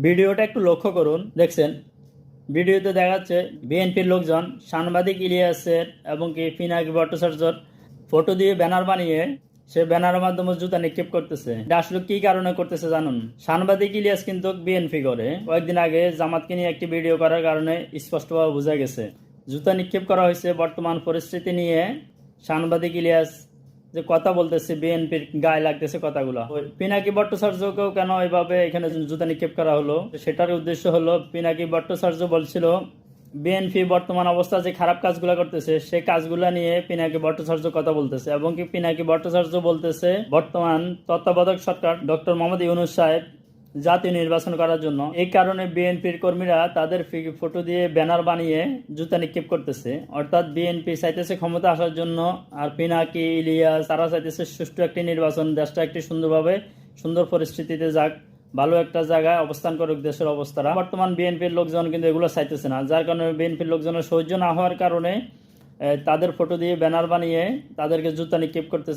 ভিডিওটা একটু লক্ষ্য করুন। দেখছেন ভিডিওতে দেখা যাচ্ছে বিএনপির লোকজন সাংবাদিক ইলিয়াসের এবং কি পিনাকি ভট্টাচার্যর ফটো দিয়ে ব্যানার বানিয়ে সে ব্যানারের মাধ্যমে জুতা নিক্ষেপ করতেছে। এটা আসলে কি কারণে করতেছে জানুন? সাংবাদিক ইলিয়াস কিন্তু বিএনপি করে, কয়েকদিন আগে জামাতকে নিয়ে একটি ভিডিও করার কারণে স্পষ্টভাবে বোঝা গেছে জুতা নিক্ষেপ করা হয়েছে বর্তমান পরিস্থিতি নিয়ে। সাংবাদিক ইলিয়াস যে কথা বলতেছে বিএনপির গায়ে লাগতেছে কথাগুলো। পিনাকি ভট্টাচার্যকেও কেন এভাবে এখানে জুতা নিক্ষেপ করা হলো, সেটার উদ্দেশ্য হলো পিনাকি ভট্টাচার্য বলছিল বিএনপি বর্তমান অবস্থা যে খারাপ কাজগুলো করতেছে সে কাজগুলা নিয়ে পিনাকি ভট্টাচার্য কথা বলতেছে, এবং কি পিনাকি ভট্টাচার্য বলতেছে বর্তমান তত্ত্বাবধায়ক সরকার ডক্টর মোহাম্মদ ইউনূস সাহেব জাতীয় নির্বাচন করার জন্য এই কারণে বিএনপির কর্মীরা তাদের ফটো দিয়ে ব্যানার বানিয়ে জুতা নিক্ষেপ করতেছে। অর্থাৎ বিএনপি চাইতেছে ক্ষমতা আসার জন্য, আর পিনাকি ইলিয়াস তারা চাইতেছে সুষ্ঠু একটি নির্বাচন, দেশটা একটি সুন্দরভাবে সুন্দর পরিস্থিতিতে যাক, ভালো একটা জায়গায় অবস্থান করুক দেশের অবস্থাটা। বর্তমান বিএনপির লোকজন কিন্তু এগুলো চাইতেছে না, যার কারণে বিএনপির লোকজনের সহ্য না হওয়ার কারণে তাদের ফটো দিয়ে ব্যানার বানিয়ে তাদেরকে জুতা নিক্ষেপ করতেছে।